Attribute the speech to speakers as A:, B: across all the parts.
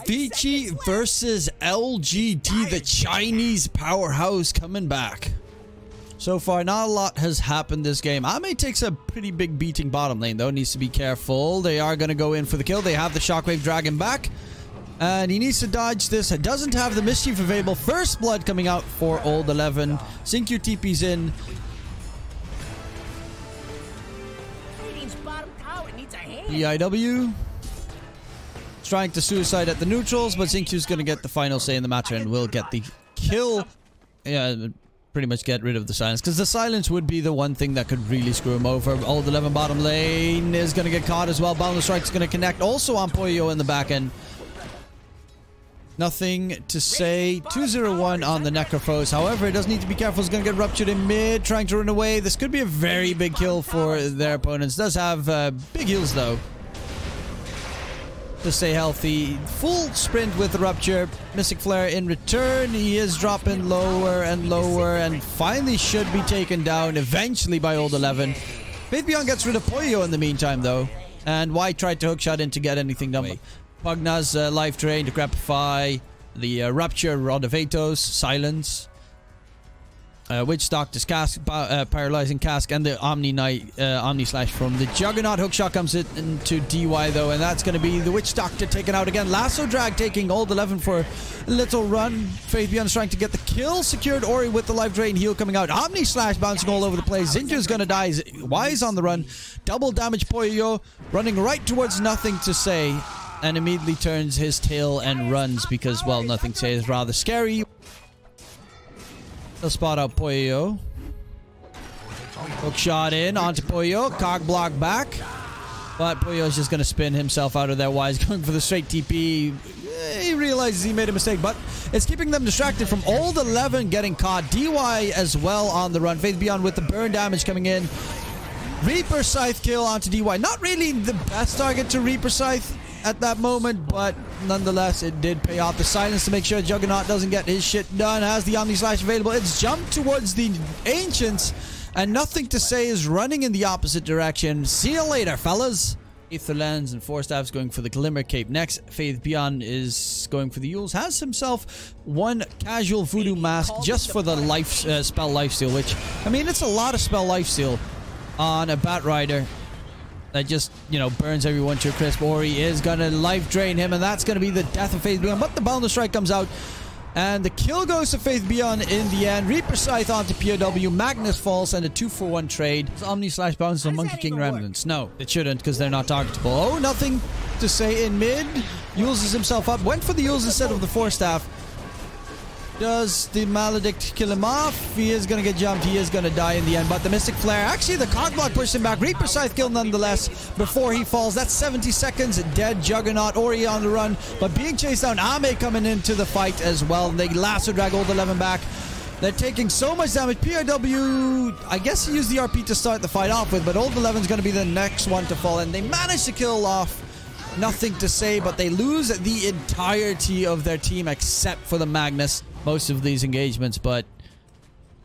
A: Vici versus LGD, the Chinese powerhouse coming back. So far, not a lot has happened this game. Ame takes a pretty big beating bottom lane, though. Needs to be careful. They are going to go in for the kill. They have the Shockwave Dragon back. And he needs to dodge this. It doesn't have the Mischief available. First Blood coming out for Old 11. Syncure TP's in. EIW. Trying to suicide at the neutrals, but Zinkyu's going to get the final say in the match and will get the kill. Yeah, pretty much get rid of the silence, because the silence would be the one thing that could really screw him over. Old 11 bottom lane is going to get caught as well. Boundless Strike's going to connect also on Poyo in the back end. Nothing to say. 2-0-1 on the Necrophos. However, it does need to be careful. It's going to get ruptured in mid, trying to run away. This could be a very big kill for their opponents. Does have big heals, though, to stay healthy. Full sprint with the rupture. Mystic Flare in return. He is dropping lower and lower and finally should be taken down eventually by Old 11. Faith Beyond gets rid of Poyo in the meantime, though. And White tried to hookshot in to get anything done. Pugna's life drain to Grapify. The rupture, Rod of Atos, silence. Witch Doctor's Cask, Paralyzing Cask, and the Omni Knight, Omni Slash from the Juggernaut. Hookshot comes into DY, though, and that's going to be the Witch Doctor taken out again. Lasso Drag taking Old 11 for a little run. Faith Beyond's trying to get the kill. Secured Ori with the life drain heal coming out. Omni Slash bouncing all over the place. Zinju's going to die. Wise on the run. Double damage Poyo, running right towards Nothing to Say, and immediately turns his tail and runs because, well, Nothing to Say is rather scary. They'll spot out Poyo. Hook shot in onto Poyo. Cog block back. But Poyo's just going to spin himself out of there. Wise going for the straight TP. He realizes he made a mistake, but it's keeping them distracted from Old 11 getting caught. DY as well on the run. Faith Beyond with the burn damage coming in. Reaper Scythe kill onto DY. Not really the best target to Reaper Scythe at that moment, but nonetheless it did pay off. The silence to make sure Juggernaut doesn't get his shit done. Has the Omni Slash available. It's jumped towards the Ancients, and Nothing to Say is running in the opposite direction. See you later, fellas. Aether Lens and Four Staffs going for the Glimmer Cape next. Faith Beyond is going for the Yules. Has himself one casual Voodoo Mask just for the life spell lifesteal, which, I mean, it's a lot of spell lifesteal on a Bat Rider that just, you know, burns everyone to a crisp. Ori is gonna life drain him, and that's gonna be the death of Faith Beyond. But the Boundless Strike comes out, and the kill goes to Faith Beyond in the end. Reaper Scythe onto POW. Magnus falls, and a 2-for-1 trade. Omni Slash bounces on Monkey King Remnants. No, it shouldn't, because they're not targetable. Oh, Nothing to Say in mid. Uses himself up. Went for the Yules instead of the Force Staff. Does the Maledict kill him off? He is going to get jumped. He is going to die in the end. But the Mystic Flare, actually the Cogblock pushed him back. Reaper Scythe kill nonetheless before he falls. That's 70 seconds. Dead Juggernaut. Ori on the run, but being chased down. Ame coming into the fight as well. And they lasso drag Old 11 back. They're taking so much damage. PIW, I guess he used the RP to start the fight off with, but Old 11 is going to be the next one to fall. And they managed to kill off Nothing to Say, but they lose the entirety of their team except for the Magnus. Most of these engagements, but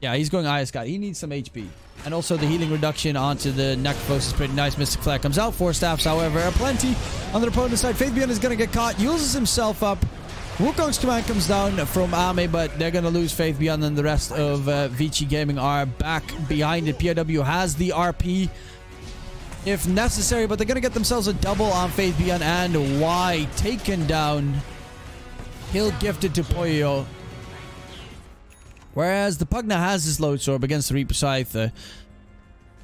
A: yeah, he's going IS-God. He needs some HP. And also the healing reduction onto the Necrophos is pretty nice. Mystic Flare comes out. Four Staffs, however, are plenty on the opponent's side. Faith Beyond is going to get caught. Uses himself up. Wukong's command comes down from Ame, but they're going to lose Faith Beyond, and the rest of Vici Gaming are back behind it. PIW has the RP if necessary, but they're going to get themselves a double on Faith Beyond, and Y taken down. He'll gift it to Poyo. Whereas the Pugna has his Load Orb against the Reaper Scythe,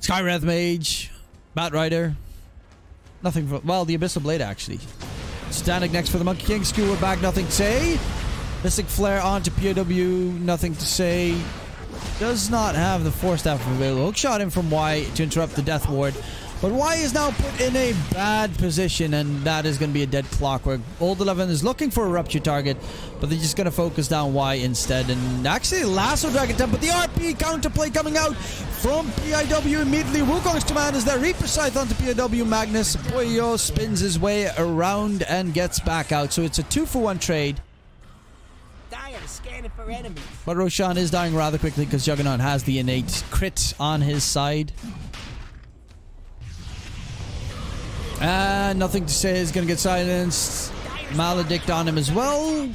A: Skywrath Mage, Bat Rider. Nothing for, well, the Abyssal Blade actually. Static next for the Monkey King. Skewer back, Nothing to Say. Mystic Flare onto POW, Nothing to Say. Does not have the Force Staff available. Hookshot in from Y to interrupt the Death Ward. But Y is now put in a bad position, and that is going to be a dead clock where Old 11 is looking for a rupture target, but they're just going to focus down Y instead. And actually, Lasso Dragon Temp, but the RP counterplay coming out from PIW immediately. Wukong's command is there. Reaper Scythe onto PIW. Magnus. Poyo spins his way around and gets back out. So it's a 2-for-1 trade.
B: For enemies.
A: But Roshan is dying rather quickly because Juggernaut has the innate crit on his side. And Nothing to Say is going to get silenced. Maledict on him as well.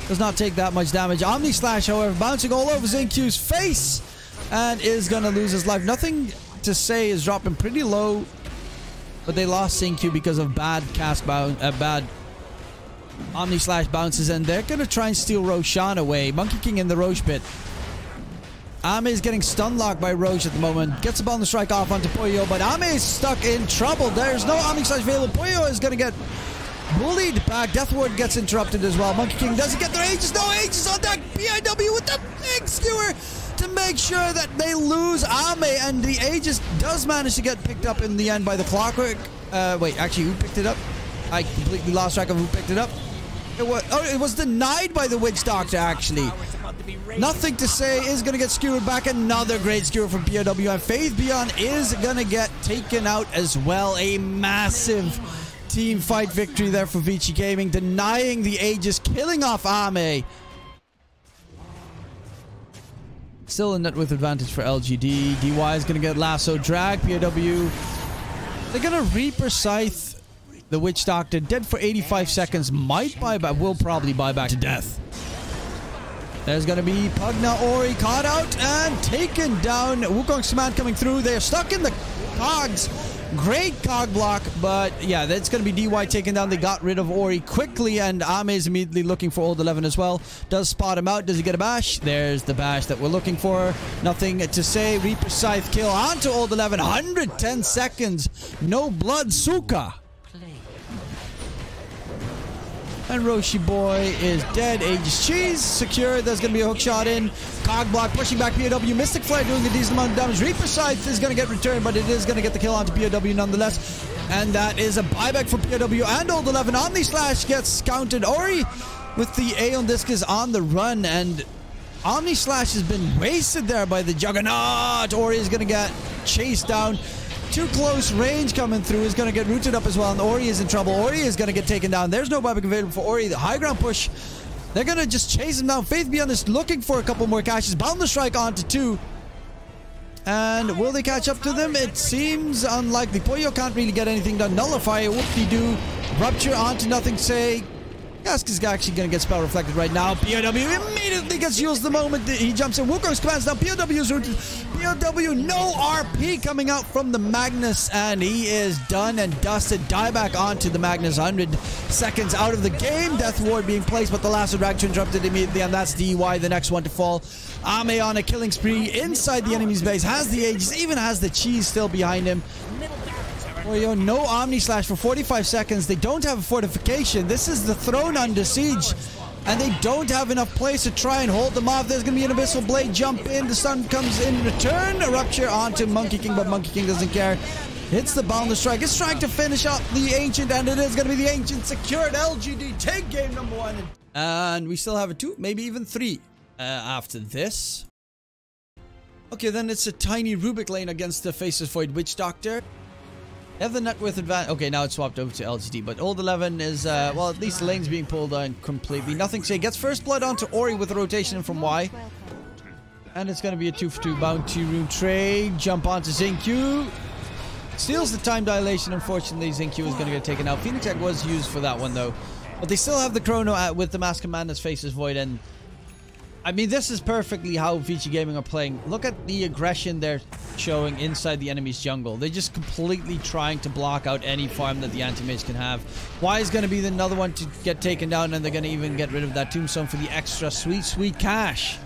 A: Does not take that much damage. Omni Slash, however, bouncing all over Xinq's face and is going to lose his life. Nothing to say, is dropping pretty low, but they lost Xinq because of bad cast bounce, bad Omni Slash bounces, and they're going to try and steal Roshan away. Monkey King in the Roche pit. Ame is getting stun locked by Roche at the moment. Gets a Boundless Strike off onto Poyo, but Ame is stuck in trouble. There's no Omni Slash available. Poyo is going to get bullied back. Death Ward gets interrupted as well. Monkey King doesn't get their Aegis. No Aegis on deck. PIW with the big skewer to make sure that they lose Ame, and the Aegis does manage to get picked up in the end by the Clockwork. Wait, actually, who picked it up? I completely lost track of who picked it up. It was denied by the Witch Doctor, actually. Nothing to say, is going to get skewered back. Another great skewer from POW, and Faith Beyond is going to get taken out as well. A massive team fight victory there for Vici Gaming, denying the Aegis, killing off Ame. Still a net with advantage for LGD. DY is going to get lasso drag. POW, they're going to Reaper Scythe the Witch Doctor, dead for 85 seconds. Might buy back, will probably buy back to death. There's going to be Pugna Ori caught out and taken down. Wukong's command coming through. They're stuck in the cogs. Great cog block, but yeah, that's going to be DY taken down. They got rid of Ori quickly, and Ame is immediately looking for Old 11 as well. Does spot him out. Does he get a bash? There's the bash that we're looking for. Nothing to say. Reaper Scythe kill onto Old 11. 110 seconds. No blood. Suka. And Roshi Boy is dead. Aegis Cheese secure. There's going to be a hook shot in. Cog block pushing back POW. Mystic Flare doing a decent amount of damage. Reaper Scythe is going to get returned, but it is going to get the kill onto POW nonetheless. And that is a buyback for POW and Old 11. Omni Slash gets counted. Ori with the Aeon Discus on the run, and Omni Slash has been wasted there by the Juggernaut. Ori is going to get chased down. Too close range coming through, is going to get rooted up as well, and Ori is in trouble. Ori is going to get taken down. There's no buyback available for Ori. The high ground push, they're going to just chase him down. Faith Beyond is looking for a couple more caches. Boundless Strike onto 2. And will they catch up to them? It seems unlikely. Poyo can't really get anything done. Nullify, whoop-de-doo. Rupture onto nothing to say. Gask is actually going to get spell reflected right now. POW immediately gets used the moment he jumps in. Wukong's commands down. POW is rooted. POW, no RP coming out from the Magnus, and he is done and dusted. Dieback onto the Magnus. 100 seconds out of the game. Death Ward being placed, but the last drag interrupted immediately, and that's DY, the next one to fall. Ame on a killing spree inside the enemy's base. Has the Aegis, even has the cheese still behind him. Poyo, no Omni Slash for 45 seconds. They don't have a fortification. This is the throne under siege, and they don't have enough place to try and hold them off. There's going to be an Abyssal Blade jump in. The stun comes in return. A Rupture onto Monkey King, but Monkey King doesn't care. Hits the Boundless Strike. It's trying to finish up the Ancient, and it is going to be the Ancient secured. LGD take game number 1. And we still have a 2, maybe even 3 after this. Okay, then it's a tiny Rubik lane against the Faceless Void Witch Doctor. They have the net worth advantage. Okay, now it's swapped over to LGD, but Old 11 is, well, at least the lane's being pulled down completely. Nothing to say. Gets first blood onto Ori with a rotation from Y. And it's going to be a 2-for-2 bounty room trade. Jump onto Xinq. Steals the time dilation. Unfortunately, Xinq is going to get taken out. Phoenix Egg was used for that one, though. But they still have the Chrono with the Mask of Madness Faceless Void, and I mean, this is perfectly how Vici Gaming are playing. Look at the aggression they're showing inside the enemy's jungle. They're just completely trying to block out any farm that the anti-mage can have. Y is going to be another one to get taken down, and they're going to even get rid of that tombstone for the extra sweet, sweet cash.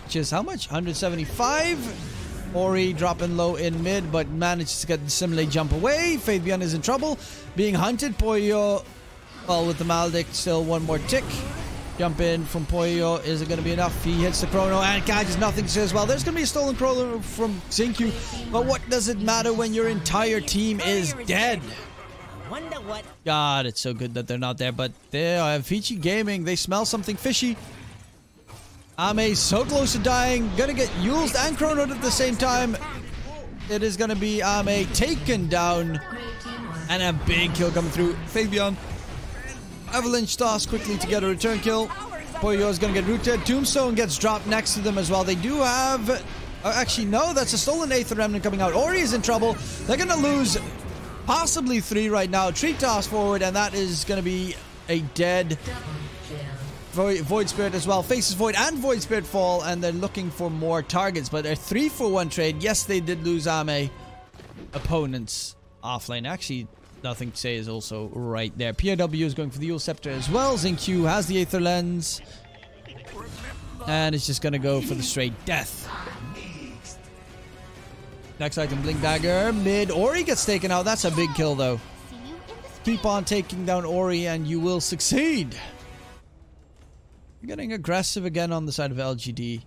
A: Which is how much? 175. Ori dropping low in mid, but manages to get the Simulate jump away. Faith Beyond is in trouble. Being hunted. Poyo, well, with the Maledict, still one more tick. Jump in from Poyo. Is it going to be enough? He hits the Chrono and catches nothing to say as well. There's going to be a stolen Chrono from Xinq. But what does it matter when your entire team is dead? God, it's so good that they're not there. But they are Vici Gaming. They smell something fishy. Ame so close to dying. Going to get used and Chronoed at the same time. It is going to be Ame taken down. And a big kill coming through. Faith Beyond. Avalanche toss quickly to get a return kill. Poyo is going to get rooted. Tombstone gets dropped next to them as well. They do have... actually, no. That's a stolen Aether Remnant coming out. Ori is in trouble. They're going to lose possibly 3 right now. Tree toss forward, and that is going to be a dead Void Spirit as well. Faces Void and Void Spirit fall, and they're looking for more targets, but they're 3-for-1 trade. Yes, they did lose Ame. Opponents offlane. Actually, nothing to say is also right there. POW is going for the Yule Scepter as well. Xingqiu has the Aether Lens, and it's just going to go for the straight death. Next item, Blink Dagger. Mid. Ori gets taken out. That's a big kill, though. Keep on taking down Ori, and you will succeed. Getting aggressive again on the side of LGD.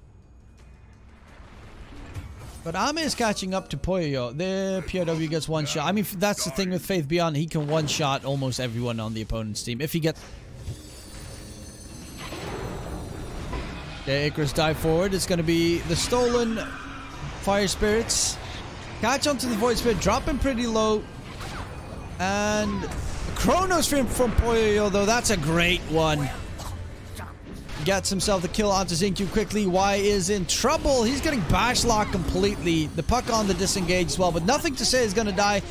A: But Ame is catching up to Poyo. The POW gets one shot. I mean, that's the thing with Faith Beyond. He can one-shot almost everyone on the opponent's team. If he gets... The Icarus dive forward. It's going to be the stolen Fire Spirits. Catch onto the Void Spirit. Drop him pretty low. And Chronos from Poyo, though. That's a great one. Gets himself the kill onto Xingqiu quickly. Y is in trouble. He's getting bash locked completely. The puck on the disengage as well, but nothing to say is going to die.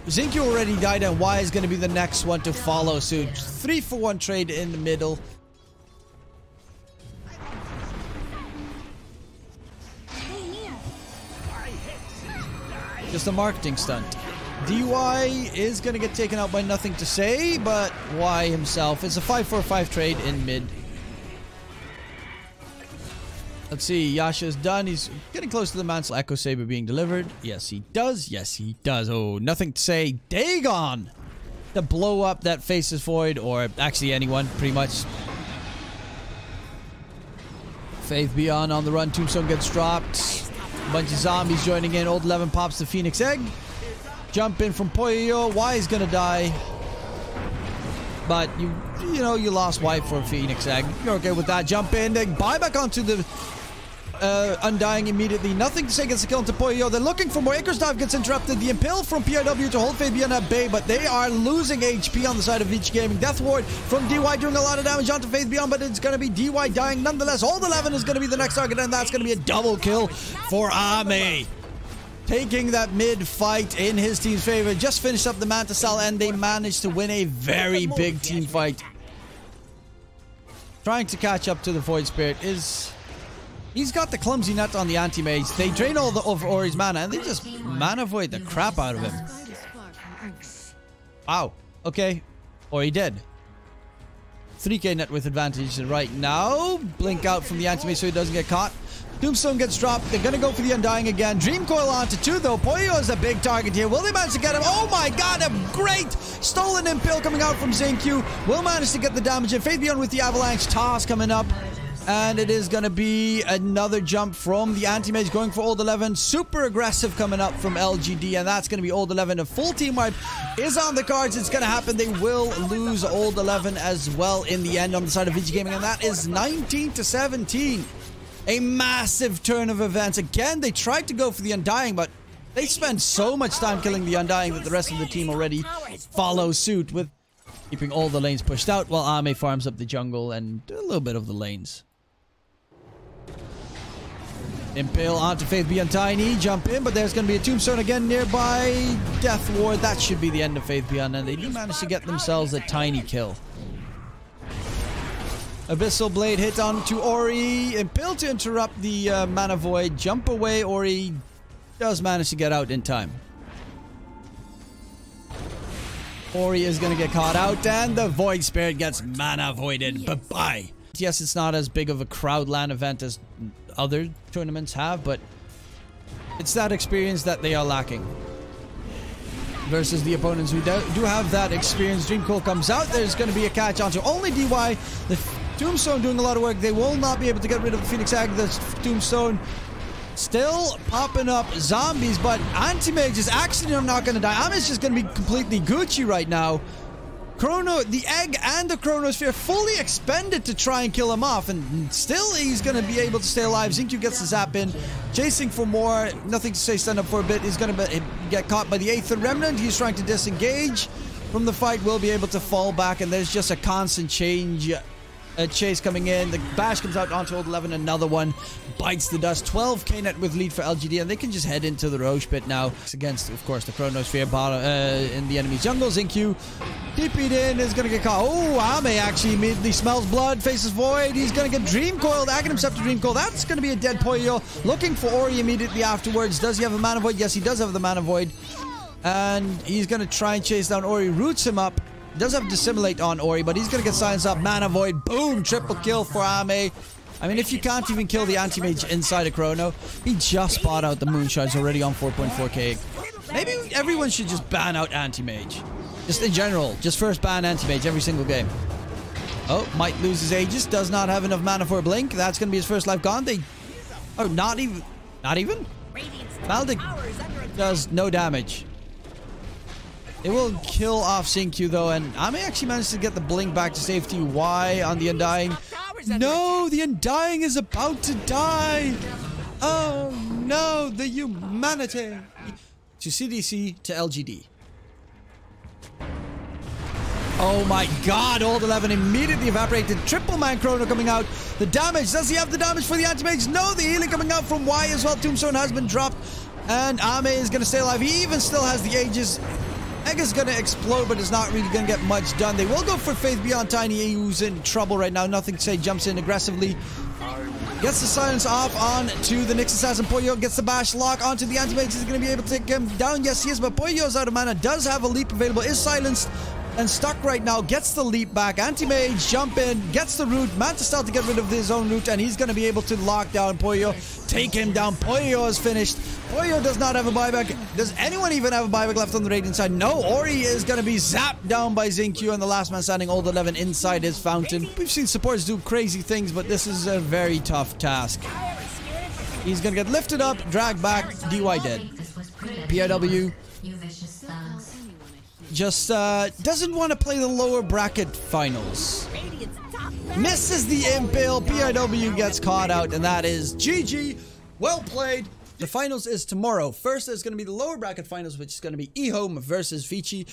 A: Xingqiu already died, and Y is going to be the next one to follow suit. 3-for-1 trade in the middle. Just a marketing stunt. DY is going to get taken out by nothing to say, but Y himself is a 5-4-5 trade in mid. Let's see, Yasha's done. He's getting close to the Mantle Echo Saber being delivered. Yes, he does. Yes, he does. Oh, nothing to say. Dagon to blow up that Faces Void, or actually anyone, pretty much. Faith Beyond on the run. Tombstone gets dropped. A bunch of zombies joining in. Old 11 pops the Phoenix Egg. Jump in from Poyo. Y is going to die. But you know, you lost Y for a Phoenix Egg. You're okay with that. Jump in. Then buy back onto the Undying immediately. Nothing to say gets the kill into Poyo. They're looking for more. Icarus Dive gets interrupted. The Impale from PRW to hold Fabian at bay, but they are losing HP on the side of Vici Gaming. Death Ward from DY doing a lot of damage onto Faith Beyond, but it's going to be DY dying nonetheless. Old 11 is going to be the next target, and that's going to be a double kill for Ame. Taking that mid fight in his team's favor. Just finished up the Manta Cell, and they managed to win a very big team fight. Trying to catch up to the Void Spirit is... He's got the clumsy nut on the anti-mage. They drain all of Ori's mana, and they just mana void the crap out of him. Wow. Okay. Ori dead. 3k net worth advantage right now. Blink out from the anti-mage so he doesn't get caught. Tombstone gets dropped. They're going to go for the Undying again. Dream Coil onto 2, though. Poyo is a big target here. Will they manage to get him? Oh my god, a great stolen Impale coming out from Xingqiu. Will manage to get the damage in. Faith Beyond with the Avalanche toss coming up. And it is going to be another jump from the Anti-Mage going for Old 11. Super aggressive coming up from LGD. And that's going to be Old 11. A full team wipe is on the cards. It's going to happen. They will lose Old 11 as well in the end on the side of Vici Gaming. And that is 19-17. A massive turn of events. Again, they tried to go for the Undying, but they spent so much time killing the Undying that the rest of the team already follow suit with keeping all the lanes pushed out while Ame farms up the jungle and a little bit of the lanes. Impale onto Faith Beyond Tiny. Jump in, but there's going to be a Tombstone again nearby. Death Ward. That should be the end of Faith Beyond, and they do manage to get themselves a tiny kill. Abyssal Blade hit onto Ori. Impale to interrupt the Mana Void. Jump away. Ori does manage to get out in time. Ori is going to get caught out, and the Void Spirit gets Mana Voided. Bye-bye. Yes, it's not as big of a crowd LAN event as other tournaments have, but it's that experience that they are lacking. Versus the opponents who do have that experience. Dream Coil comes out. There's going to be a catch onto only DY. The Tombstone doing a lot of work. They will not be able to get rid of the Phoenix Egg. The Tombstone still popping up zombies, but Anti-Mage is actually not going to die. Ame's just going to be completely Gucci right now. The Egg and the Chronosphere fully expended to try and kill him off, and still he's going to be able to stay alive. Xingqiu gets the zap in, chasing for more. Nothing to say, stand up for a bit. He's going to get caught by the Aether Remnant. He's trying to disengage from the fight, will be able to fall back, and there's just a constant change chase coming in. The bash comes out onto old 11. Another one bites the dust. 12k net with lead for LGD, and they can just head into the Roche pit now. It's against, of course, the Chronosphere in the enemy's jungle. Zinq TP'd in, is going to get caught. Oh, Ame actually immediately smells blood, faces Void. He's going to get Dream Coiled. Aghanim Scepter Dream Coil. That's going to be a dead Poyo. Looking for Ori immediately afterwards. Does he have a Mana Void? Yes, he does have the Mana Void. And he's going to try and chase down Ori. Roots him up. Does have Dissimulate on Ori, but he's going to get silenced up. Mana Void. Boom. Triple kill for Ame. I mean, if you can't even kill the Anti-Mage inside a Chrono, he just bought out the Moonshine. He's already on 4.4k. Maybe everyone should just ban out Anti-Mage. Just in general. Just first ban Anti-Mage every single game. Oh, might lose his Aegis. Does not have enough mana for a Blink. That's going to be his first life gone. Oh, not even? Not even? Maldic does no damage. It will kill off Zinq though, and Ame actually managed to get the Blink back to safety. Why on the Undying? No, the Undying is about to die. Oh no, the humanity. To CDC to LGD. Oh my god, old 11 immediately evaporated. Triple man Chrono coming out. The damage, does he have the damage for the Anti-Mage? No, the healing coming out from Y as well. Tombstone has been dropped, and Ame is going to stay alive. He even still has the Aegis. Mega's going to explode, but it's not really going to get much done. They will go for Faith Beyond Tiny, who's in trouble right now. Nothing to say, jumps in aggressively. Gets the silence off on to the Nyx Assassin. Poyo gets the bash lock onto the Anti-Mage. Is going to be able to take him down. Yes, he is, but Poyo's out of mana. Does have a leap available. Is silenced and stuck right now. Gets the leap back. Anti-Mage, jump in. Gets the root. Manta Stealth to get rid of his own root, and he's going to be able to lock down Poyo. Take him down. Poyo is finished. Poyo does not have a buyback. Does anyone even have a buyback left on the Radiant side? No. Ori is going to be zapped down by Zinq, and the last man standing, old 11, inside his fountain. We've seen supports do crazy things, but this is a very tough task. He's going to get lifted up, dragged back, DY dead. PIW just doesn't want to play the lower bracket finals. Misses the impale. PIW gets caught out, and that is GG. Well played. The finals is tomorrow. First, there's going to be the lower bracket finals, which is going to be eHome versus Vici.